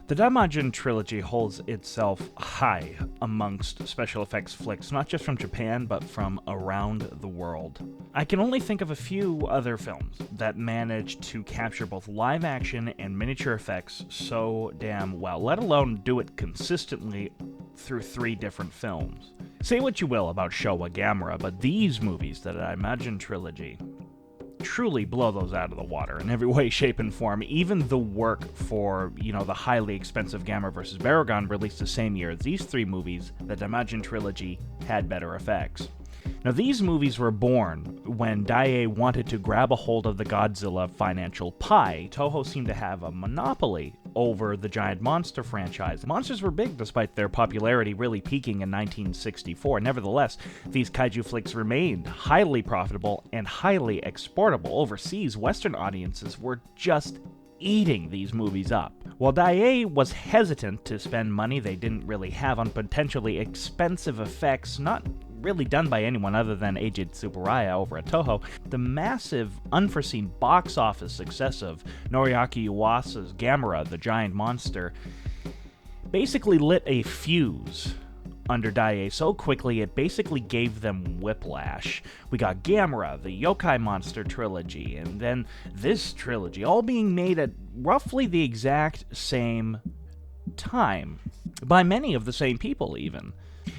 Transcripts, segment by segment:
The Daimajin Trilogy holds itself high amongst special effects flicks, not just from Japan, but from around the world. I can only think of a few other films that manage to capture both live action and miniature effects so damn well, let alone do it consistently through 3 different films. Say what you will about Showa Gamera, but these movies, the Daimajin Trilogy, truly blow those out of the water in every way, shape, and form. Even the work for, the highly expensive Gamera vs. Baragon released the same year as these 3 movies, the Daimajin Trilogy had better effects. Now, these movies were born when Daiei wanted to grab a hold of the Godzilla financial pie. Toho seemed to have a monopoly over the giant monster franchise. Monsters were big despite their popularity really peaking in 1964. Nevertheless, these kaiju flicks remained highly profitable and highly exportable. Overseas, Western audiences were just eating these movies up. While Daiei was hesitant to spend money they didn't really have on potentially expensive effects, not really done by anyone other than Eiji Tsuburaya over at Toho, the massive, unforeseen box office success of Noriaki Yuasa's Gamera, the Giant Monster, basically lit a fuse under Daiei so quickly it basically gave them whiplash. We got Gamera, the Yokai Monster trilogy, and then this trilogy, all being made at roughly the exact same time, by many of the same people even.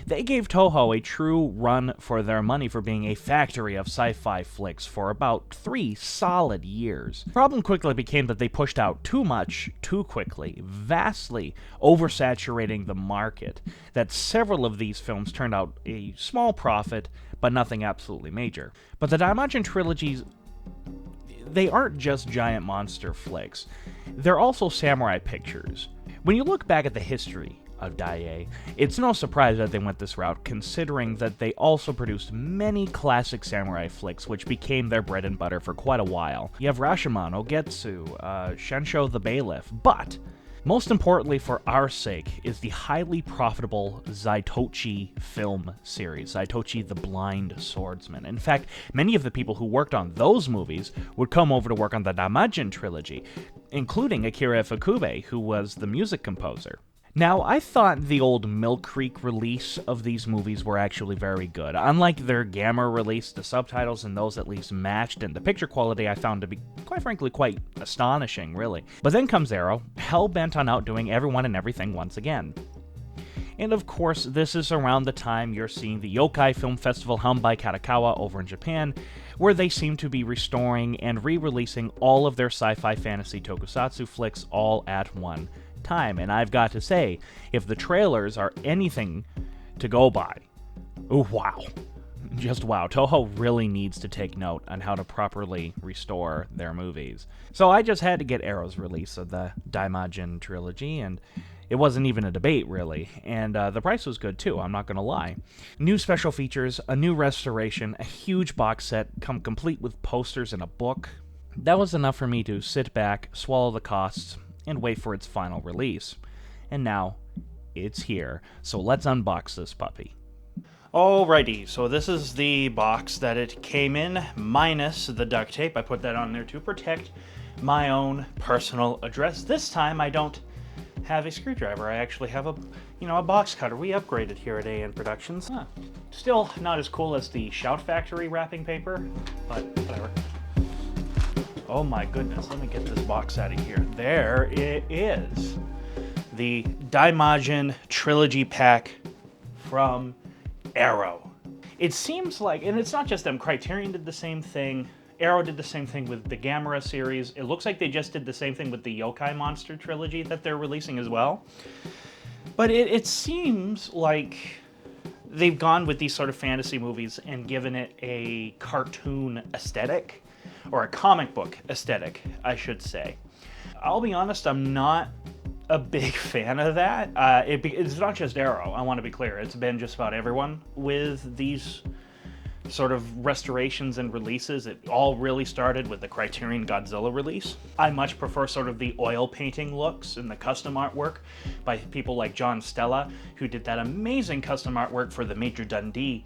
They gave Toho a true run for their money for being a factory of sci-fi flicks for about 3 solid years. The problem quickly became that they pushed out too much, too quickly, vastly oversaturating the market, that several of these films turned out a small profit, but nothing absolutely major. But the Daimajin trilogies, they aren't just giant monster flicks. They're also samurai pictures. When you look back at the history of Daiei, it's no surprise that they went this route, considering that they also produced many classic samurai flicks, which became their bread and butter for quite a while. You have Rashomon, Ogetsu, Shensho the Bailiff, but most importantly for our sake is the highly profitable Zaitochi film series, Zaitochi the Blind Swordsman. In fact, many of the people who worked on those movies would come over to work on the Daimajin trilogy, including Akira Ifukube, who was the music composer. Now, I thought the old Mill Creek release of these movies were actually very good. Unlike their Gamera release, the subtitles in those at least matched, and the picture quality I found to be, quite frankly, quite astonishing, really. But then comes Arrow, hell-bent on outdoing everyone and everything once again. And of course, this is around the time you're seeing the Yokai Film Festival held by Kadokawa over in Japan, where they seem to be restoring and re-releasing all of their sci-fi fantasy tokusatsu flicks all at one time. And I've got to say, if the trailers are anything to go by, wow. Just wow. Toho really needs to take note on how to properly restore their movies. So I just had to get Arrow's release of the Daimajin trilogy, and it wasn't even a debate, really. And the price was good, too, I'm not going to lie. New special features, a new restoration, a huge box set, come complete with posters and a book. That was enough for me to sit back, swallow the costs, and wait for its final release. And now, it's here. So let's unbox this puppy. Alrighty, so this is the box that it came in, minus the duct tape. I put that on there to protect my own personal address. This time I don't have a screwdriver. I actually have a box cutter. We upgraded here at AN Productions. Still not as cool as the Shout Factory wrapping paper, but whatever. Oh my goodness, let me get this box out of here. There it is. The Daimajin Trilogy pack from Arrow. It seems like, and it's not just them, Criterion did the same thing, Arrow did the same thing with the Gamera series. It looks like they just did the same thing with the Yokai Monster trilogy that they're releasing as well. But it seems like they've gone with these sort of fantasy movies and given it a cartoon aesthetic, or a comic book aesthetic, I should say. I'll be honest, I'm not a big fan of that. It's not just Arrow, I want to be clear. It's been just about everyone with these sort of restorations and releases. It all really started with the Criterion Godzilla release. I much prefer sort of the oil painting looks and the custom artwork by people like John Stella, who did that amazing custom artwork for the Major Dundee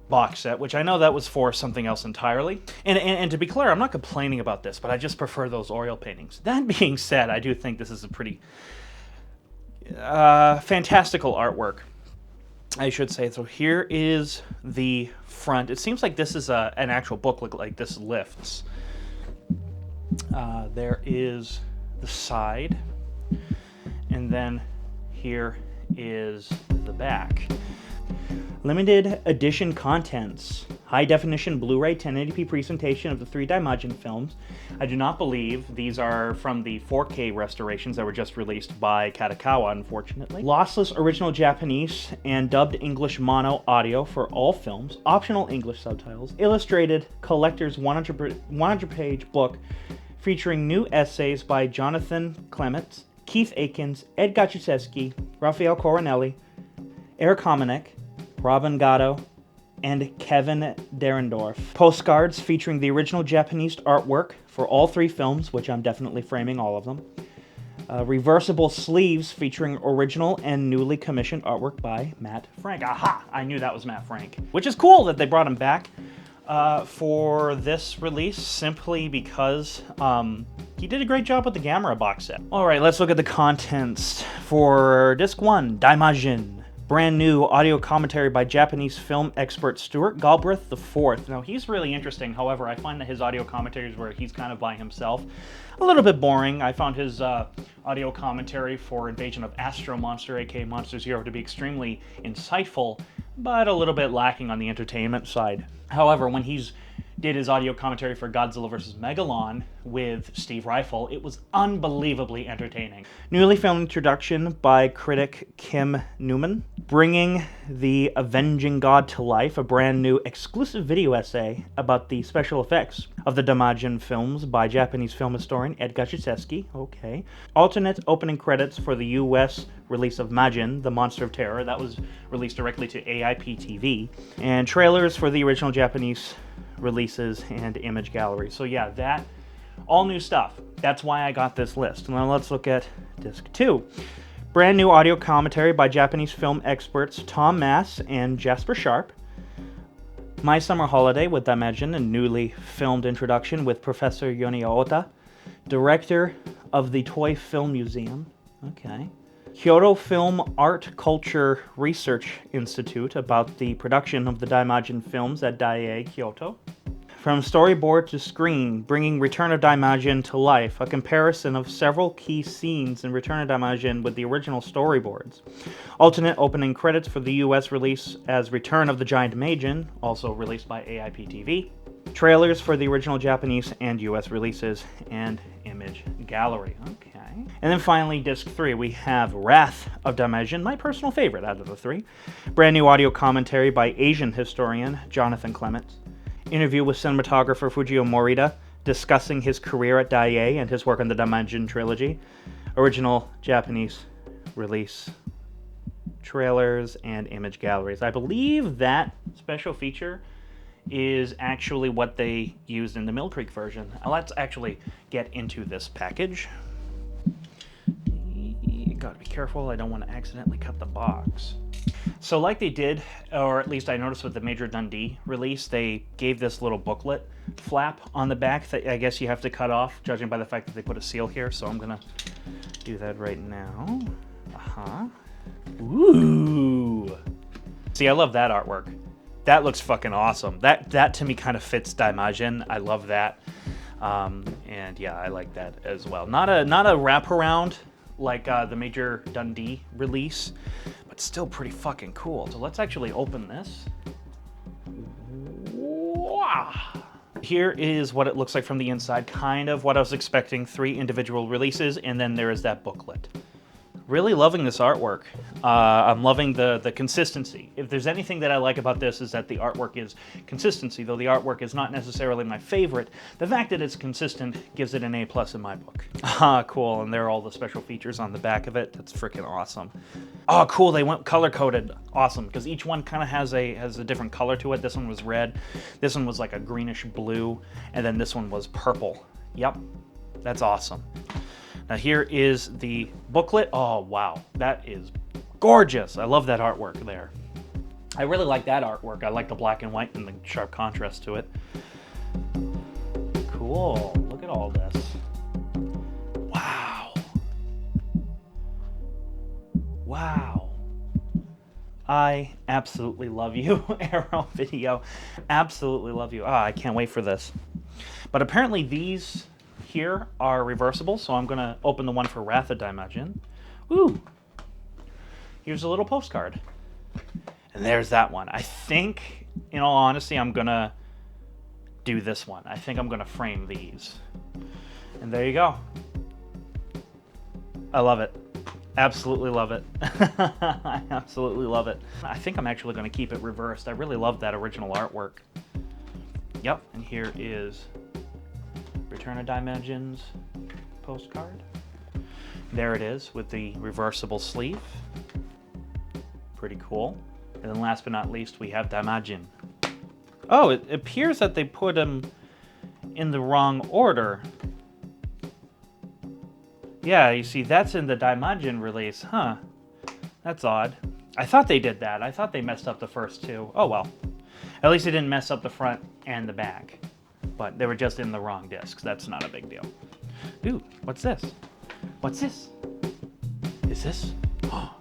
box set, which I know that was for something else entirely. And to be clear, I'm not complaining about this, but I just prefer those oil paintings. That being said, I do think this is a pretty fantastical artwork, I should say. So here is the front. It seems like this is an actual booklet, like this lifts. There is the side, and then here is the back. Limited edition contents. High definition Blu-ray 1080p presentation of the 3 Daimajin films. I do not believe these are from the 4K restorations that were just released by Katakawa, unfortunately. Lossless original Japanese and dubbed English mono audio for all films. Optional English subtitles. Illustrated collector's 100-page book featuring new essays by Jonathan Clements, Keith Akins, Ed Gachuseski, Raphael Coronelli, Eric Hominick, Robin Gatto, and Kevin Derendorf. Postcards featuring the original Japanese artwork for all 3 films, which I'm definitely framing all of them. Reversible sleeves featuring original and newly commissioned artwork by Matt Frank. Aha! I knew that was Matt Frank. Which is cool that they brought him back for this release, simply because he did a great job with the Gamera box set. Alright, let's look at the contents for Disc 1, Daimajin. Brand new audio commentary by Japanese film expert Stuart Galbraith IV. Now, he's really interesting. However, I find that his audio commentaries where he's kind of by himself a little bit boring. I found his audio commentary for Invasion of Astro Monster, aka Monster Zero, to be extremely insightful, but a little bit lacking on the entertainment side. However, when he's did his audio commentary for Godzilla vs. Megalon with Steve Ryfle, it was unbelievably entertaining. Newly filmed introduction by critic Kim Newman, bringing the Avenging God to life, a brand new exclusive video essay about the special effects of the Daimajin films by Japanese film historian Ed Gachuseski. Okay. Alternate opening credits for the US release of Majin, the Monster of Terror. That was released directly to AIP TV. And trailers for the original Japanese releases and image gallery. So yeah, that all new stuff. That's why I got this list. Now let's look at disc 2. Brand new audio commentary by Japanese film experts Tom Mass and Jasper Sharp. My Summer Holiday with Daimajin, a newly filmed introduction with Professor Yoni Ota, director of the Toy Film Museum. Okay. Kyoto Film Art Culture Research Institute about the production of the Daimajin films at Daiei, Kyoto. From storyboard to screen, bringing Return of Daimajin to life, a comparison of several key scenes in Return of Daimajin with the original storyboards. Alternate opening credits for the US release as Return of the Giant Majin, also released by AIP TV. Trailers for the original Japanese and US releases, and image gallery. Okay. And then finally, disc 3, we have Wrath of Daimajin, my personal favorite out of the 3. Brand new audio commentary by Asian historian Jonathan Clements. Interview with cinematographer Fujio Morita, discussing his career at Daiei and his work on the Daimajin Trilogy. Original Japanese release, trailers, and image galleries. I believe that special feature is actually what they used in the Mill Creek version. Now let's actually get into this package. You gotta be careful, I don't want to accidentally cut the box. So like they did, or at least I noticed with the Major Dundee release, they gave this little booklet flap on the back that I guess you have to cut off, judging by the fact that they put a seal here, so I'm gonna do that right now. Ooh! See, I love that artwork. That looks fucking awesome. That to me kind of fits Daimajin. I love that. And yeah, I like that as well. Not a wraparound like the Major Dundee release, but still pretty fucking cool. So let's actually open this. Wow. Here is what it looks like from the inside. Kind of what I was expecting. 3 individual releases, and then there is that booklet. Really loving this artwork. I'm loving the consistency. If there's anything that I like about this is that the artwork is consistency, though the artwork is not necessarily my favorite. The fact that it's consistent gives it an A+ in my book. Cool, and there are all the special features on the back of it. That's freaking awesome. Oh, cool, they went color-coded. Awesome, because each one kind of has a different color to it. This one was red, this one was like a greenish blue, and then this one was purple. Yep, that's awesome. Now here is the booklet. Oh, wow. That is gorgeous. I love that artwork there. I really like that artwork. I like the black and white and the sharp contrast to it. Cool. Look at all this. Wow. Wow. I absolutely love you, Arrow Video. Absolutely love you. I can't wait for this. But apparently these here are reversible, so I'm going to open the one for Wrath of Daimajin. Ooh. Here's a little postcard. And there's that one. I think, in all honesty, I'm going to do this one. I think I'm going to frame these. And there you go. I love it. Absolutely love it. I absolutely love it. I think I'm actually going to keep it reversed. I really love that original artwork. Yep, and here is Return of Daimajin's postcard. There it is with the reversible sleeve. Pretty cool. And then last but not least, we have Daimajin. Oh, it appears that they put him in the wrong order. Yeah, you see, that's in the Daimajin release. Huh. That's odd. I thought they did that. I thought they messed up the first two. Oh, well. At least they didn't mess up the front and the back. But they were just in the wrong discs. That's not a big deal. Ooh, what's this? What's this? Is this? Oh.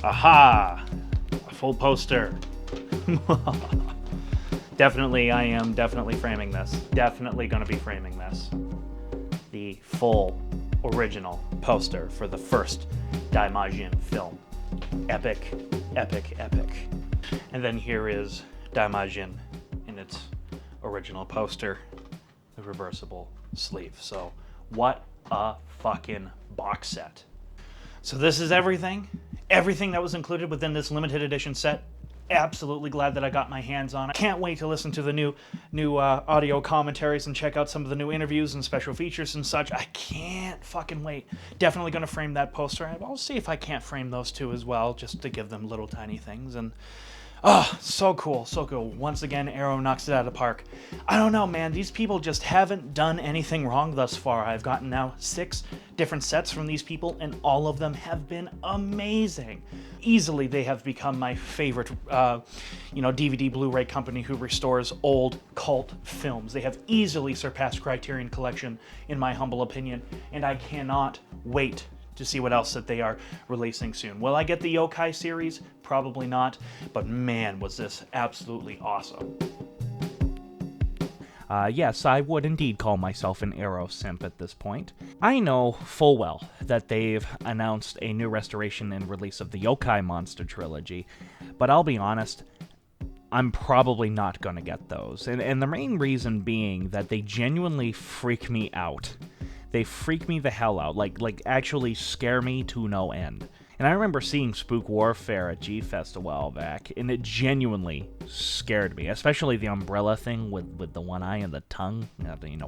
Aha! A full poster. Definitely, I am definitely framing this. Definitely going to be framing this. The full original poster for the first Daimajin film. Epic, epic, epic. And then here is Daimajin in its original poster, the reversible sleeve. So what a fucking box set. So this is everything. Everything that was included within this limited edition set. Absolutely glad that I got my hands on it. Can't wait to listen to the new audio commentaries and check out some of the new interviews and special features and such. I can't fucking wait. Definitely going to frame that poster. I'll see if I can't frame those two as well, just to give them little tiny things. And oh, so cool, so cool. Once again, Arrow knocks it out of the park. I don't know, man. These people just haven't done anything wrong thus far. I've gotten now 6 different sets from these people, and all of them have been amazing. Easily, they have become my favorite, DVD Blu-ray company who restores old cult films. They have easily surpassed Criterion Collection, in my humble opinion, and I cannot wait to see what else that they are releasing soon. Will I get the Yokai series? Probably not, but man, was this absolutely awesome. Yes, I would indeed call myself an Arrow simp at this point. I know full well that they've announced a new restoration and release of the Yokai Monster Trilogy, but I'll be honest, I'm probably not going to get those. And the main reason being that they genuinely freak me out. They freak me the hell out, like actually scare me to no end. And I remember seeing Spook Warfare at G-Fest a while back, and it genuinely scared me, especially the umbrella thing with the one eye and the tongue.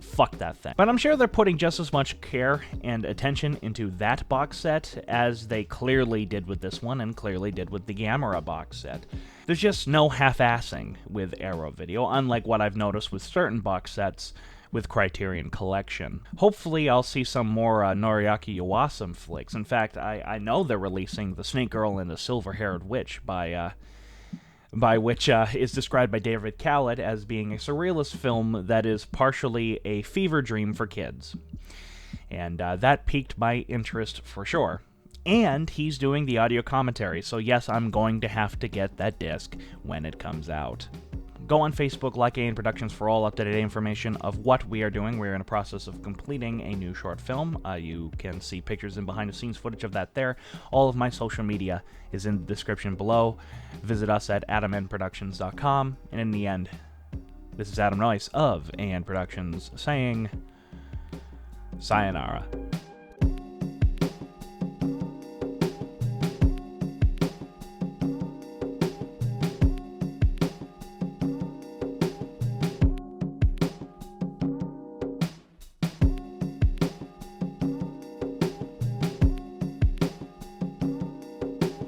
Fuck that thing. But I'm sure they're putting just as much care and attention into that box set as they clearly did with this one and clearly did with the Gamera box set. There's just no half-assing with Arrow Video, unlike what I've noticed with certain box sets with Criterion Collection. Hopefully I'll see some more Noriaki Yuasa flicks. In fact, I know they're releasing The Snake Girl and the Silver-Haired Witch, by which is described by David Khaled as being a surrealist film that is partially a fever dream for kids. And that piqued my interest for sure. And he's doing the audio commentary, so yes, I'm going to have to get that disc when it comes out. Go on Facebook, like AN Productions for all up-to-date information of what we are doing. We're in a process of completing a new short film. You can see pictures and behind-the-scenes footage of that there. All of my social media is in the description below. Visit us at adamnproductions.com. And in the end, this is Adam Noyce of AN Productions saying sayonara.